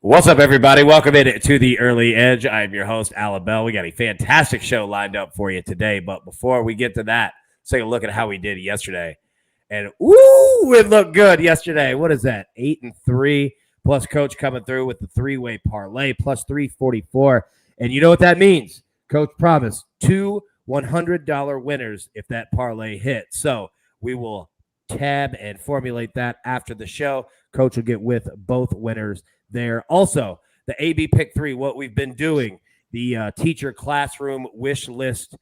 What's up, everybody? Welcome in to the Early Edge. I'm your host, Alan Bell. We got a fantastic show lined up for you today. But before we get to that, let's take a look at how we did yesterday. And, ooh, it looked good yesterday. What is that? 8-3, plus Coach coming through with the three-way parlay, plus 344. And you know what that means? Coach promised two $100 winners if that parlay hits. So we will tab and formulate that after the show. Coach will get with both winners there. Also, the AB Pick 3, what we've been doing, the teacher classroom wish list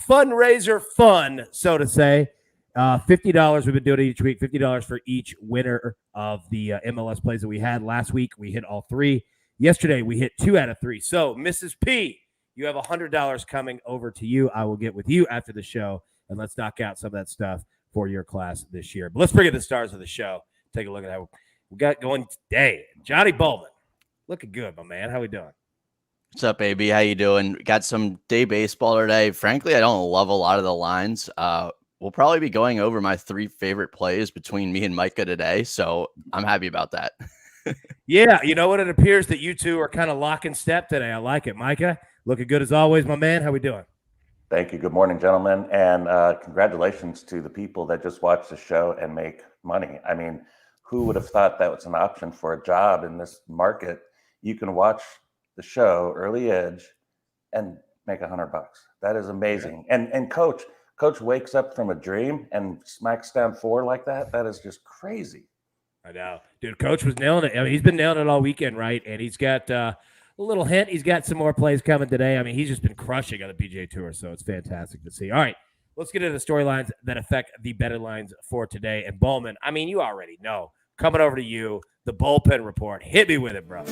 fundraiser fun, so to say. $50 we've been doing it each week, $50 for each winner of the MLS plays that we had. Last week, we hit all three. Yesterday, we hit 2 out of 3. So, Mrs. P, you have $100 coming over to you. I will get with you after the show, and let's knock out some of that stuff for your class this year. But let's bring in the stars of the show. Take a look at how we got going today. Johnny Bowman, looking good, my man. How we doing? What's up, AB? How you doing? Got some day baseball today. Frankly, I don't love a lot of the lines. We'll probably be going over my 3 favorite plays between me and Micah today, so I'm happy about that. Yeah, you know what? It appears that you two are kind of lock in step today. I like it. Micah, looking good as always, my man. How we doing? Thank you. Good morning, gentlemen, and congratulations to the people that just watch the show and make money. I mean, who would have thought that was an option for a job in this market? You can watch the show Early Edge and make $100. That is amazing. Yeah. And coach wakes up from a dream and smacks down 4 like that. That is just crazy. I know, dude. Coach was nailing it. I mean, he's been nailing it all weekend, right? And he's got a little hint. He's got some more plays coming today. I mean, he's just been crushing on the PGA Tour, so it's fantastic to see. All right, let's get into the storylines that affect the better lines for today. And Bowman, I mean, you already know. Coming over to you, the bullpen report. Hit me with it, bro.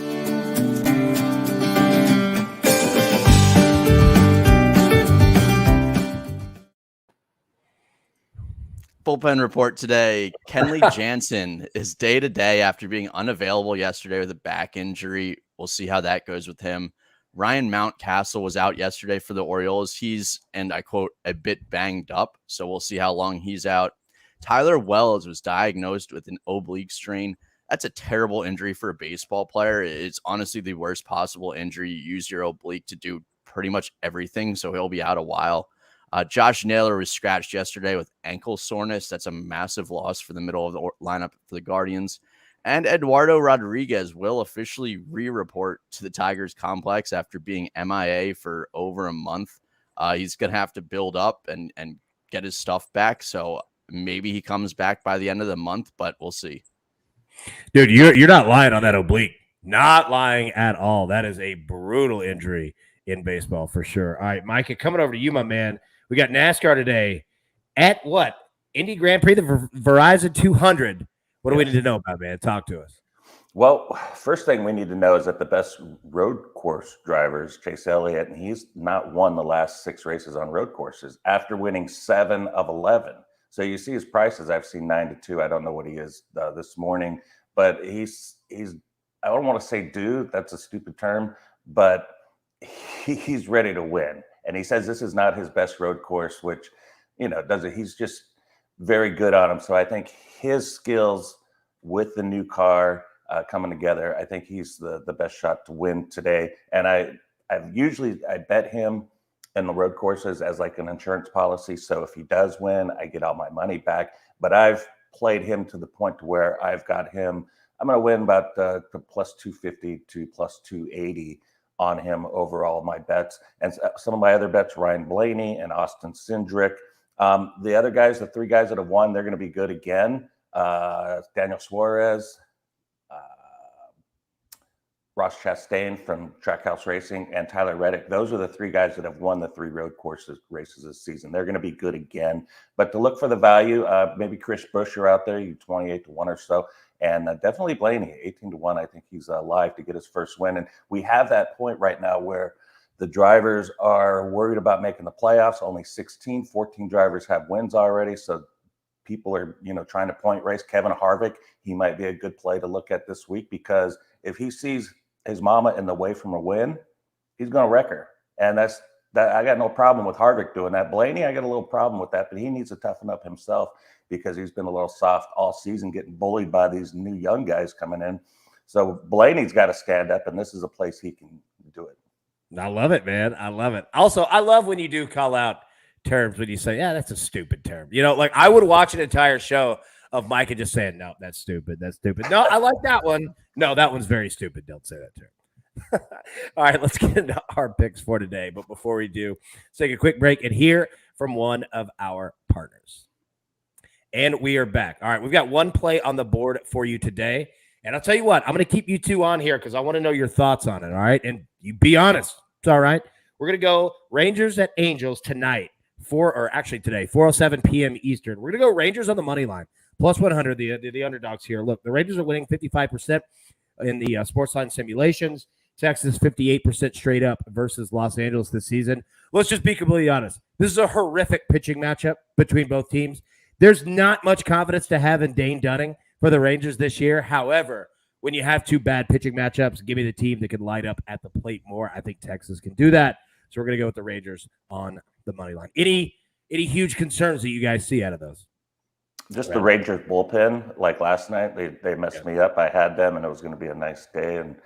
Bullpen report today. Kenley Jansen is day-to-day after being unavailable yesterday with a back injury. We'll see how that goes with him. Ryan Mountcastle was out yesterday for the Orioles. He's, and I quote, a bit banged up, so we'll see how long he's out. Tyler Wells was diagnosed with an oblique strain. That's a terrible injury for a baseball player. It's honestly the worst possible injury. You use your oblique to do pretty much everything, so he'll be out a while. Josh Naylor was scratched yesterday with ankle soreness. That's a massive loss for the middle of the lineup for the Guardians. And Eduardo Rodriguez will officially re-report to the Tigers complex after being MIA for over a month. He's going to have to build up and get his stuff back, so maybe he comes back by the end of the month, but we'll see. Dude, you're not lying on that oblique. Not lying at all. That is a brutal injury in baseball for sure. All right, Micah, coming over to you, my man. We got NASCAR today at what? Indy Grand Prix, the Verizon 200. What do we need to know about, man? Talk to us. Well, first thing we need to know is that the best road course drivers, Chase Elliott, and he's not won the last 6 races on road courses after winning 7 of 11. So you see his prices. I've seen 9-2. I don't know what he is this morning, but he's. I don't want to say due. That's a stupid term, but he's ready to win. And he says this is not his best road course, which doesn't. He's just very good on him. So I think his skills with the new car coming together, I think he's the best shot to win today. And I bet him in the road courses as like an insurance policy. So if he does win, I get all my money back. But I've played him to the point to where I've got him. I'm going to win about to plus 250 to plus 280 on him overall, my bets. And some of my other bets, Ryan Blaney and Austin Cindric. The other guys, the 3 guys that have won, they're going to be good again. Daniel Suarez, Ross Chastain from Trackhouse Racing, and Tyler Reddick. Those are the 3 guys that have won the 3 road courses races this season. They're going to be good again. But to look for the value, maybe Chris Buescher out there, you 28-1 or so. And definitely Blaney, 18-1. I think he's live to get his first win. And we have that point right now where the drivers are worried about making the playoffs. Only 14 drivers have wins already. So people are, trying to point race. Kevin Harvick, he might be a good play to look at this week, because if he sees his mama in the way from a win, he's going to wreck her. And that. I got no problem with Harvick doing that. Blaney, I got a little problem with that, but he needs to toughen up himself because he's been a little soft all season, getting bullied by these new young guys coming in. So Blaney's got to stand up, and this is a place he can do it. I love it, man. I love it. Also, I love when you do call out terms when you say, yeah, that's a stupid term. Like I would watch an entire show of Micah just saying, no, that's stupid. That's stupid. No, I like that one. No, that one's very stupid. Don't say that term. All right, let's get into our picks for today. But before we do, let's take a quick break and hear from one of our partners. And we are back. All right, we've got one play on the board for you today. And I'll tell you what, I'm going to keep you two on here because I want to know your thoughts on it, all right? And you be honest. It's all right. We're going to go Rangers at Angels tonight, today, 4:07 p.m. Eastern. We're going to go Rangers on the money line, plus 100, the underdogs here. Look, the Rangers are winning 55% in the SportsLine simulations. Texas 58% straight up versus Los Angeles this season. Let's just be completely honest. This is a horrific pitching matchup between both teams. There's not much confidence to have in Dane Dunning for the Rangers this year. However, when you have two bad pitching matchups, give me the team that can light up at the plate more. I think Texas can do that. So we're going to go with the Rangers on the money line. Any huge concerns that you guys see out of those? Just the Rangers bullpen, like last night, they messed me up. I had them, and it was going to be a nice day, and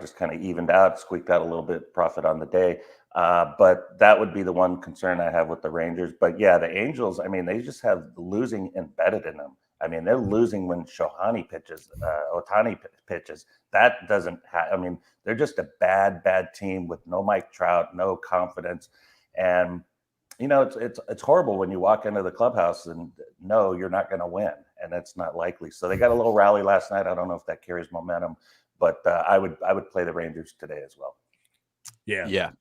just kind of evened out, squeaked out a little bit profit on the day. But that would be the one concern I have with the Rangers. But yeah, the Angels, I mean, they just have losing embedded in them. I mean, they're losing when Otani pitches. That doesn't I mean, they're just a bad team with no Mike Trout, no confidence. And, it's horrible when you walk into the clubhouse and no, you're not going to win. And it's not likely. So they got a little rally last night. I don't know if that carries momentum, but I would play the Rangers today as well. Yeah.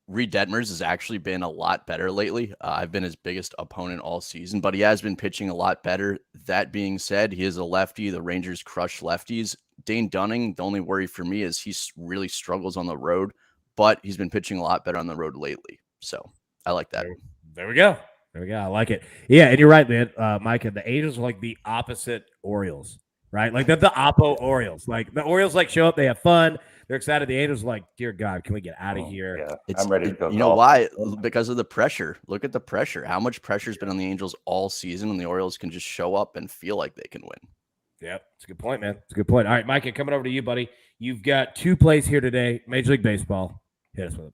Reed Detmers has actually been a lot better lately. I've been his biggest opponent all season, but he has been pitching a lot better. That being said, he is a lefty. The Rangers crush lefties. Dane Dunning, the only worry for me is he really struggles on the road, but he's been pitching a lot better on the road lately. So I like that. There we go. I like it. Yeah, and you're right, man. Micah, the Angels are like the opposite Orioles, right? Like they're the Oppo Orioles. Like the Orioles show up, they have fun. They're excited. The Angels are like, dear God, can we get out of here? Yeah, I'm ready to go. You know why? Because of the pressure. Look at the pressure. How much pressure has been on the Angels all season, and the Orioles can just show up and feel like they can win. Yep, it's a good point, man. It's a good point. All right, Micah, coming over to you, buddy. You've got two plays here today. Major League Baseball. Hit us with it.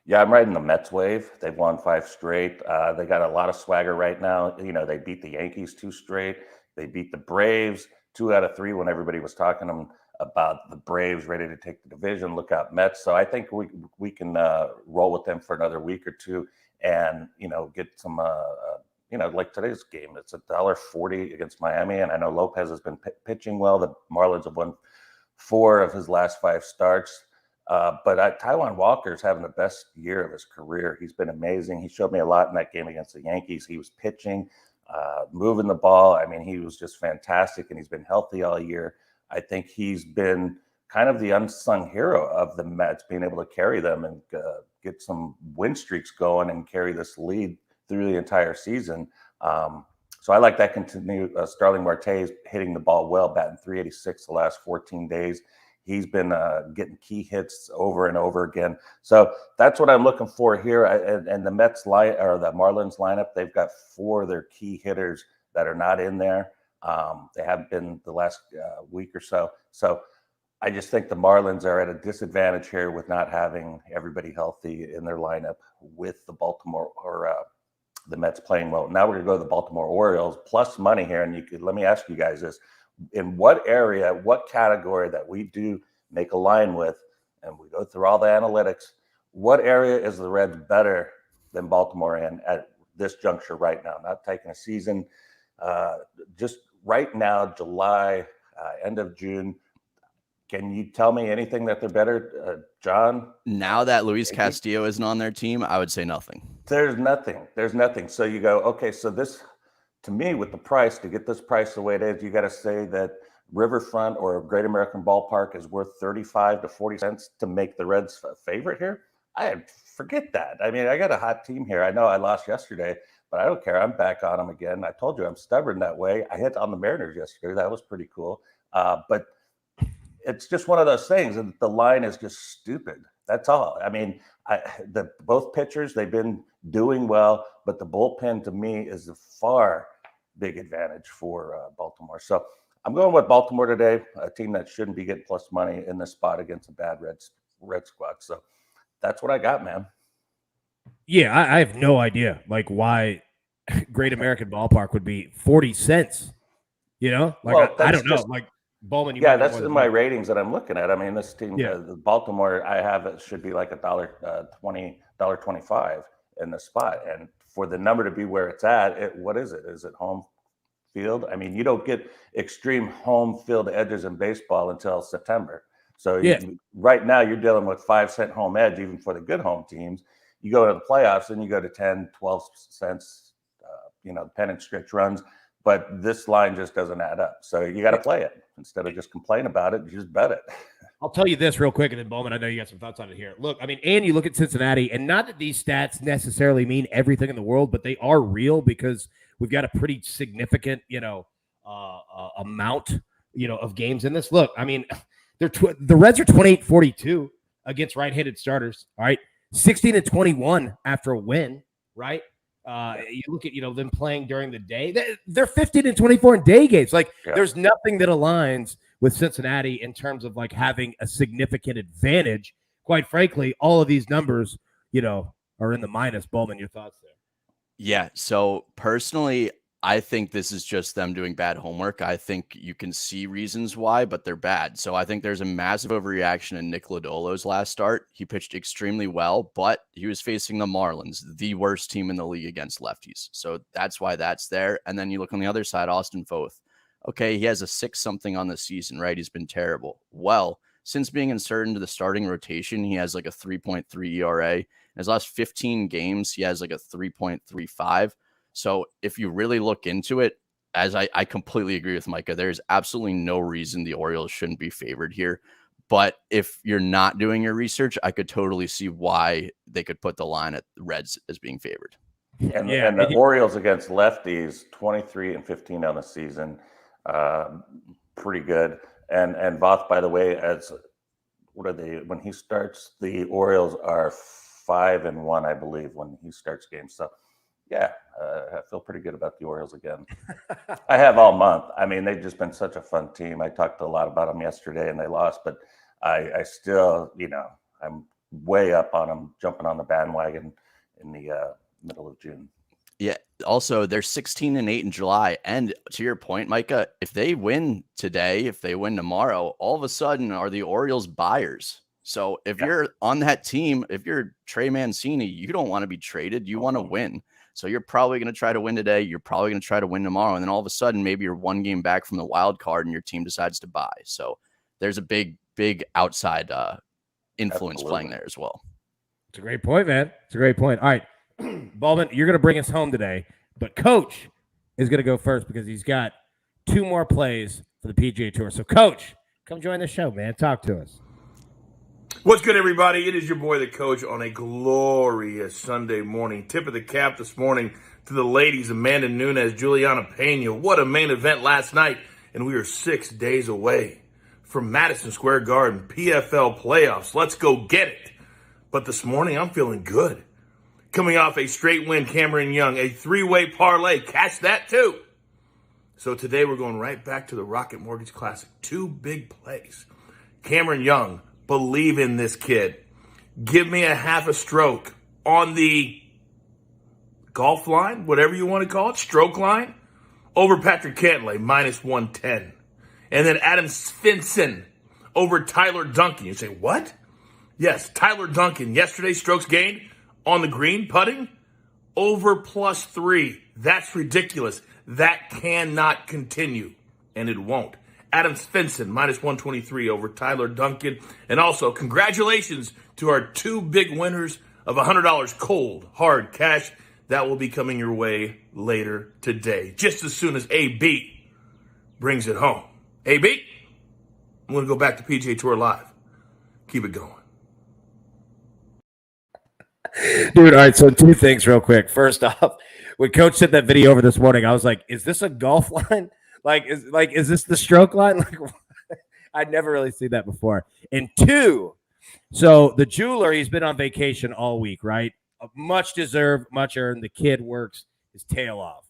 Yeah, I'm riding the Mets wave. They've won 5 straight. They got a lot of swagger right now. They beat the Yankees 2 straight. They beat the Braves 2 out of 3 when everybody was talking to them about the Braves ready to take the division. Look out, Mets. So I think we can roll with them for another week or two and, get some, like today's game. It's $1.40 against Miami. And I know Lopez has been pitching well. The Marlins have won 4 of his last 5 starts. But Taijuan Walker's having the best year of his career. He's been amazing. He showed me a lot in that game against the Yankees. He was pitching, moving the ball. I mean, he was just fantastic, and he's been healthy all year. I think he's been kind of the unsung hero of the Mets, being able to carry them and get some win streaks going and carry this lead through the entire season. So I like that continue. Starling Marte's hitting the ball well, batting .386 the last 14 days. He's been getting key hits over and over again. So that's what I'm looking for here. And the Mets or the Marlins lineup, they've got 4 of their key hitters that are not in there. They haven't been the last week or so. So I just think the Marlins are at a disadvantage here with not having everybody healthy in their lineup with the Baltimore or the Mets playing well. Now we're going to go to the Baltimore Orioles plus money here. And let me ask you guys this. In what area, what category that we do make a line with, and we go through all the analytics, what area is the Reds better than Baltimore in at this juncture right now? Not taking a season, just right now, July, end of June. Can you tell me anything that they're better, John? Now that Luis Castillo isn't on their team, I would say nothing. There's nothing. So you go, okay, so this, to me, with the price, to get this price the way it is, you got to say that Riverfront or Great American Ballpark is worth 35 to 40 cents to make the Reds a favorite here. I forget that. I mean, I got a hot team here. I know I lost yesterday, but I don't care. I'm back on them again. I told you I'm stubborn that way. I hit on the Mariners yesterday. That was pretty cool. But it's just one of those things, and the line is just stupid. That's all. I mean, both pitchers, they've been doing well, but the bullpen to me is a far big advantage for Baltimore. So I'm going with Baltimore today, a team that shouldn't be getting plus money in this spot against a bad red squad. So that's what I got, man. Yeah, I have no idea like why Great American Ballpark would be 40 cents. You know, like Well, I don't just, know. Like Bowman, you yeah, might know that's more in than my me. ratings that I'm looking at. I mean, this team, Yeah. Baltimore, I have it should be like $1.25 in the spot, and for the number to be where it's at, what is it? Is it home field? I mean, you don't get extreme home field edges in baseball until September. So Yeah. right now you're dealing with 5-cent home edge, even for the good home teams. You go to the playoffs and you go to 10, 12 cents, pennant stretch runs. But this line just doesn't add up. So you got to play it. Instead of just complain about it, you just bet it. I'll tell you this real quick, and then Bowman, I know you got some thoughts on it here. Look, I mean, and you look at Cincinnati, and not that these stats necessarily mean everything in the world, but they are real because we've got a pretty significant, amount, of games in this. Look, I mean, the Reds are 28-42 against right-handed starters. All right, 16-21 after a win. Right. You look at them playing during the day. They're 15-24 in day games. Like there's nothing that aligns with Cincinnati in terms of like having a significant advantage. Quite frankly, all of these numbers, are in the minus. Bowman, your thoughts there? Yeah. So personally, I think this is just them doing bad homework. I think you can see reasons why, but they're bad. So I think there's a massive overreaction in Nick Lodolo's last start. He pitched extremely well, but he was facing the Marlins, the worst team in the league against lefties. So that's why that's there. And then you look on the other side, Austin Voth. Okay, he has a 6-something on the season, right? He's been terrible. Well, since being inserted into the starting rotation, he has like a 3.3 ERA. In his last 15 games, he has like a 3.35. So if you really look into it, as I completely agree with Micah, there's absolutely no reason the Orioles shouldn't be favored here. But if you're not doing your research, I could totally see why they could put the line at the Reds as being favored. And the Orioles against lefties, 23-15 on the season, pretty good. And Voth, by the way, what are they? When he starts, the Orioles are 5-1, I believe, when he starts games. So. Yeah, I feel pretty good about the Orioles again. I have all month. I mean, they've just been such a fun team. I talked a lot about them yesterday, and they lost, but I still, I'm way up on them, jumping on the bandwagon in the middle of June. Yeah. Also, they're 16-8 in July. And to your point, Micah, if they win today, if they win tomorrow, all of a sudden are the Orioles buyers. So if you're on that team, if you're Trey Mancini, you don't want to be traded. You want to win. So you're probably going to try to win today. You're probably going to try to win tomorrow. And then all of a sudden, maybe you're one game back from the wild card and your team decides to buy. So there's a big outside influence playing there as well. It's a great point, man. It's a great point. All right, Baldwin, you're going to bring us home today, but Coach is going to go first because he's got 2 more plays for the PGA Tour. So, Coach, come join the show, man. Talk to us. What's good, everybody? It is your boy, the Coach, on a glorious Sunday morning. Tip of the cap this morning to the ladies, Amanda Nunes, Juliana Pena. What a main event last night, and we are 6 days away from Madison Square Garden, PFL playoffs. Let's go get it. But this morning, I'm feeling good. Coming off a straight win, Cameron Young, a 3-way parlay. Catch that, too. So today, we're going right back to the Rocket Mortgage Classic. 2 big plays. Cameron Young, believe in this kid. Give me a half a stroke on the golf line, whatever you want to call it, stroke line, over Patrick Cantlay, minus 110. And then Adam Svensson over Tyler Duncan. You say, what? Yes, Tyler Duncan, yesterday's strokes gained on the green, putting, over +3. That's ridiculous. That cannot continue, and it won't. Adam Svensson, minus 123 over Tyler Duncan. And also, congratulations to our 2 big winners of $100 cold, hard cash. That will be coming your way later today, just as soon as AB brings it home. AB, I'm going to go back to PGA Tour Live. Keep it going. Dude, all right, so 2 things real quick. First off, when Coach sent that video over this morning, I was like, is this a golf line? Is this the stroke line? Like, I'd never really seen that before. And 2, so the jeweler, he's been on vacation all week, right? Much deserved, much earned. The kid works his tail off.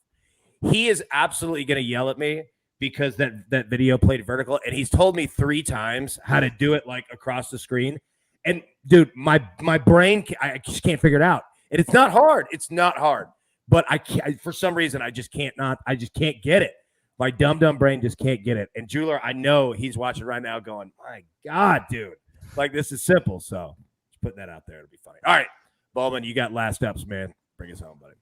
He is absolutely going to yell at me because that video played vertical, and he's told me 3 times how to do it like across the screen. And dude, my brain, I just can't figure it out. And it's not hard. It's not hard. But I can't, for some reason, I just can't get it. My dumb brain just can't get it. And Jeweler, I know he's watching right now going, my God, dude, like this is simple. So just putting that out there. It'll be funny. All right, Bowman, you got last ups, man. Bring us home, buddy.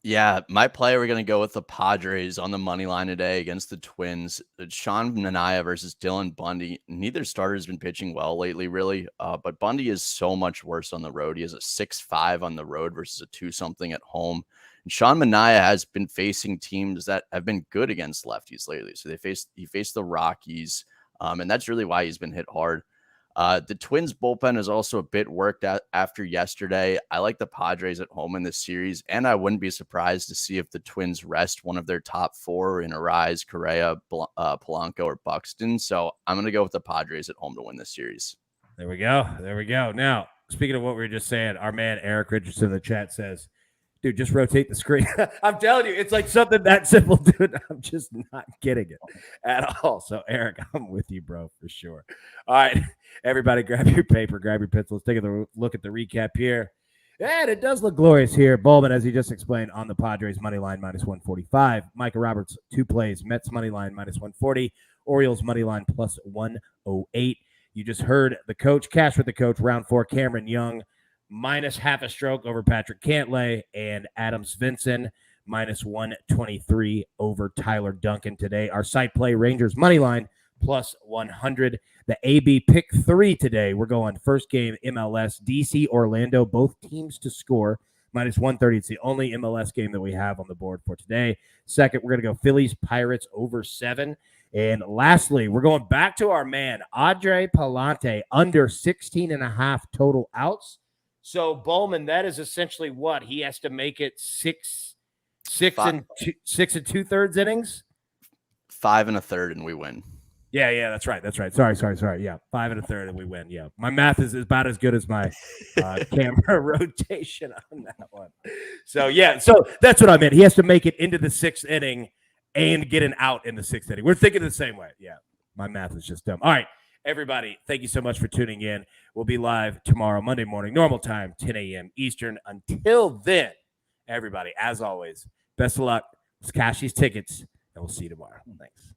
Yeah, my play, we're going to go with the Padres on the money line today against the Twins. It's Sean Manaea versus Dylan Bundy. Neither starter has been pitching well lately, really, but Bundy is so much worse on the road. He has a 6.5 on the road versus a 2-something at home. And Sean Manaea has been facing teams that have been good against lefties lately. So he faced the Rockies, and that's really why he's been hit hard. The Twins bullpen is also a bit worked out after yesterday. I like the Padres at home in this series, and I wouldn't be surprised to see if the Twins rest one of their top 4 in Arise, Correa, Polanco, or Buxton. So I'm going to go with the Padres at home to win this series. There we go. Now, speaking of what we were just saying, our man Eric Richardson in the chat says, dude, just rotate the screen. I'm telling you, it's like something that simple, dude. I'm just not getting it at all. So, Eric, I'm with you, bro, for sure. All right, everybody, grab your paper, grab your pencil. Let's take a look at the recap here. And it does look glorious here. Bowman, as he just explained, on the Padres money line, -145. Micah Roberts, 2 plays. Mets money line, -140. Orioles money line, +108. You just heard the coach, cash with the coach, round 4, Cameron Young, -0.5 a stroke over Patrick Cantlay, and Adam Svensson -123 over Tyler Duncan today. Our site play, Rangers money line +100. The AB pick 3 today. We're going first game MLS, DC Orlando, both teams to score -130. It's the only MLS game that we have on the board for today. Second, we're going to go Phillies Pirates over 7. And lastly, we're going back to our man Andre Palante under 16.5 total outs. So, Bowman, that is essentially what? He has to make it 6 and 2/3 innings? 5 1/3, and we win. Yeah, that's right. Sorry. Yeah, 5 1/3, and we win. Yeah, my math is about as good as my camera rotation on that one. So, that's what I meant. He has to make it into the 6th inning and get an out in the 6th inning. We're thinking the same way. Yeah, my math is just dumb. All right. Everybody, thank you so much for tuning in. We'll be live tomorrow, Monday morning, normal time, 10 a.m. Eastern. Until then, everybody, as always, best of luck. Let's cash these tickets, and we'll see you tomorrow. Thanks.